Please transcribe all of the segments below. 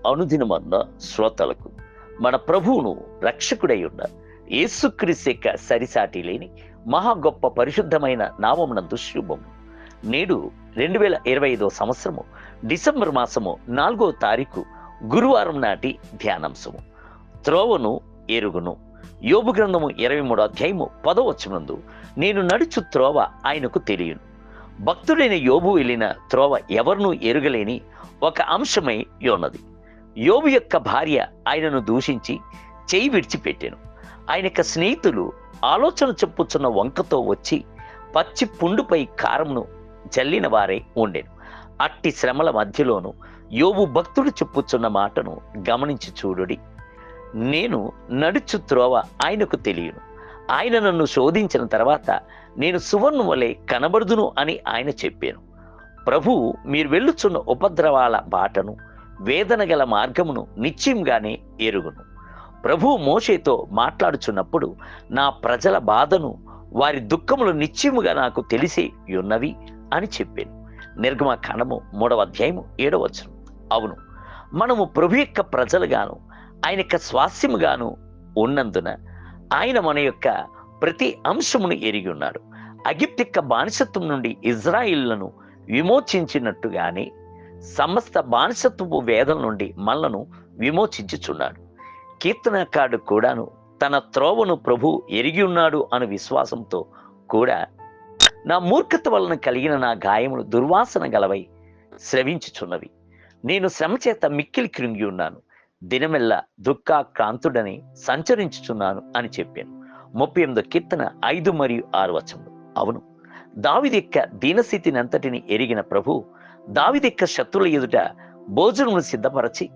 అనుదినమన్న శ్రోతలకు మన ప్రభువును రక్షకుడై ఉన్న యేసుక్రీస్తు యొక్క సరిసాటి లేని మహా గొప్ప పరిశుద్ధమైన నామమునందు శుభం. నేడు 2025 సంవత్సరము డిసెంబర్ మాసము 4వ తారీఖు గురువారం నాటి ధ్యానాంశము. త్రోవను ఎరుగును. యోబు గ్రంథము 23వ అధ్యాయము 10వ వచనమందు, నేను నడుచు త్రోవ ఆయనకు తెలియను. భక్తుడైన యోబు వెళ్ళిన త్రోవ ఎవరినూ ఎరుగలేని ఒక అంశమై ఉన్నది. యోబు యొక్క భార్య ఆయనను దూషించి చేయి విడిచిపెట్టాను. ఆయన యొక్క స్నేహితులు ఆలోచన చెప్పుచున్న వంకతో వచ్చి పచ్చి పుండుపై కారంను జల్లిన వారే ఉండెను. అట్టి శ్రమల మధ్యలోనూ యోబు భక్తుడు చెప్పుచున్న మాటను గమనించి చూడుడి. నేను నడుచు త్రోవ ఆయనకు తెలియను. ఆయన నన్ను శోధించిన తర్వాత నేను సువర్ణ వలె కనబడుదును అని ఆయన చెప్పాను. ప్రభువు మీరు వెళ్ళుచున్న ఉపద్రవాల బాటను, వేదన గల మార్గమును నిశ్చయంగానే ఎరుగును. ప్రభువు మోషేతో మాట్లాడుచున్నప్పుడు నా ప్రజల బాధను, వారి దుఃఖములు నిశ్చయముగా నాకు తెలిసి ఉన్నవి అని చెప్పాను. నిర్గమకాండము 3వ అధ్యాయము 7వ వచనం. అవును, మనము ప్రభు యొక్క ప్రజలుగాను ఆయన యొక్క స్వాస్యముగాను ఉన్నందున ఆయన మన యొక్క ప్రతి అంశమును ఎరిగి ఉన్నాడు. అగిప్తు యొక్క బానిసత్వం నుండి ఇజ్రాయిళ్లను విమోచించినట్టుగానే సమస్త బానిసత్వపు వేదన నుండి మనలను విమోచించుచున్నాడు. కీర్తనకారుడు కూడాను తన త్రోవను ప్రభు ఎరిగి ఉన్నాడు అను విశ్వాసంతో కూడా, నా మూర్ఖత వలన కలిగిన నా గాయములు దుర్వాసన గలవై స్రవించుచున్నవి. నేను శ్రమ చేత మిక్కిలి కృంగి ఉన్నాను. దినమెల్లా దుఃఖాక్రాంతుడని సంచరించుచున్నాను అని చెప్పాను. 38వ కీర్తన 5 మరియు 6 వచనములు. అవును, దావీదు యొక్క దీనస్థితిని అంతటిని ఎరిగిన ప్రభు దావీదు యొక్క శత్రువుల ఎదుట భోజనమును సిద్ధపరచి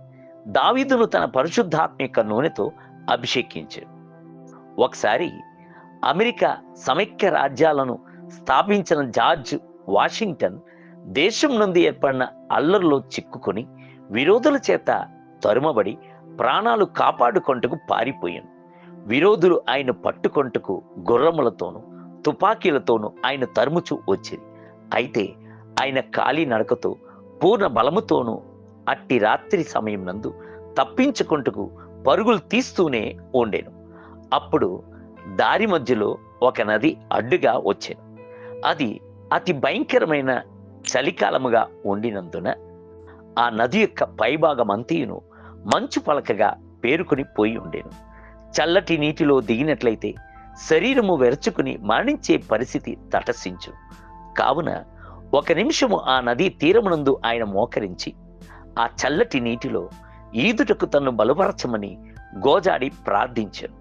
దావీదును తన పరిశుద్ధాత్మ యొక్క నూనెతో అభిషేకించాడు. ఒకసారి అమెరికా సమైక్య రాజ్యాలను స్థాపించిన జార్జ్ వాషింగ్టన్ దేశం నుండి ఏర్పడిన అల్లర్లో చిక్కుకొని విరోధుల చేత తరుమబడి ప్రాణాలు కాపాడుకొంటకు పారిపోయాను. విరోధులు ఆయన పట్టుకొంటకు గుర్రములతోనూ తుపాకీలతోనూ ఆయన తరుముచు వచ్చేది. అయితే ఆయన ఖాళీ నడకతో పూర్ణ బలముతోనూ అట్టి రాత్రి సమయం నందు తప్పించుకొంటకు పరుగులు తీస్తూనే ఉండేను. అప్పుడు దారి మధ్యలో ఒక నది అడ్డుగా వచ్చాను. అది అతి భయంకరమైన చలికాలముగా ఉండినందున ఆ నది యొక్క పైభాగం అంతయును మంచు పలకగా పేరుకొని పోయి ఉండేను. చల్లటి నీటిలో దిగినట్లయితే శరీరము వెరచుకుని మరణించే పరిస్థితి తటస్థించు. కావున 1 నిమిషము ఆ నదీ తీరమునందు ఆయన మోకరించి ఆ చల్లటి నీటిలో ఈదుటకు తన్ను బలపరచమని గోజాడి ప్రార్థించాను.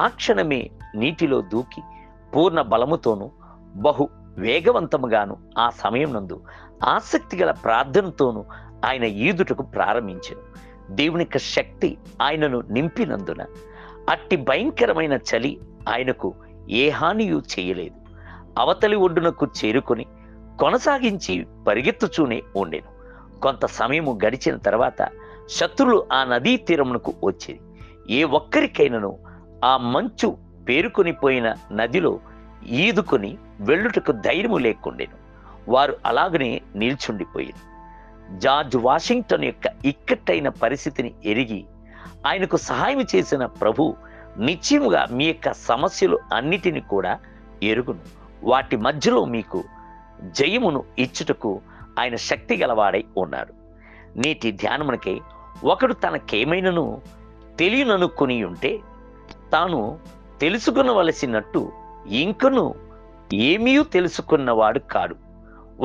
ఆ క్షణమే నీటిలో దూకి పూర్ణ బలముతోనూ బహు వేగవంతముగాను ఆ సమయం నందు ఆసక్తి గల ప్రార్థనతోనూ ఆయన ఈదుటకు ప్రారంభించాను. దేవుని యొక్క శక్తి ఆయనను నింపినందున అట్టి భయంకరమైన చలి ఆయనకు ఏ హానియూ చేయలేదు. అవతలి ఒడ్డునకు చేరుకొని కొనసాగించి పరిగెత్తుచూనే ఉండెను. కొంత సమయము గడిచిన తర్వాత శత్రులు ఆ నదీ తీరమునకు వచ్చేది. ఏ ఒక్కరికైనాను ఆ మంచు పేరుకొనిపోయిన నదిలో ఈదుకొని వెళ్ళుటకు ధైర్యము లేకుండెను. వారు అలాగనే నిల్చుండిపోయారు. జార్జ్ వాషింగ్టన్ యొక్క ఇక్కట్టైన పరిస్థితిని ఎరిగి ఆయనకు సహాయం చేసిన ప్రభు నిశ్చయముగా మీ యొక్క సమస్యలు అన్నిటిని కూడా ఎరుగును. వాటి మధ్యలో మీకు జయమును ఇచ్చుటకు ఆయన శక్తి గలవాడై ఉన్నాడు. నేటి ధ్యానమునకై ఒకడు తనకేమైనను తెలియననుకొని ఉంటే తాను తెలుసుకునవలసినట్టు ఇంకను ఏమీ తెలుసుకున్నవాడు కాడు.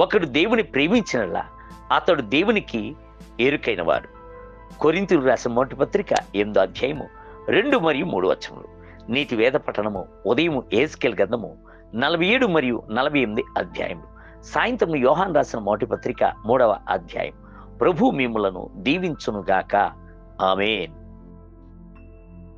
ఒకడు దేవుని ప్రేమించినలా అతడు దేవునికి ఎరుకైనవాడు. కొరింథీయులకు రాసిన మొదటి పత్రిక 8వ అధ్యాయము 2 మరియు 3 వచనములు. నేటి వేద పఠనము ఉదయం యెహెజ్కేలు గ్రంథము 47 మరియు 48 అధ్యాయములు. సాయంత్రం యోహాను రాసిన మొదటి పత్రిక 3వ అధ్యాయం. ప్రభు మిమ్ములను దీవించునుగాక. ఆమేన్.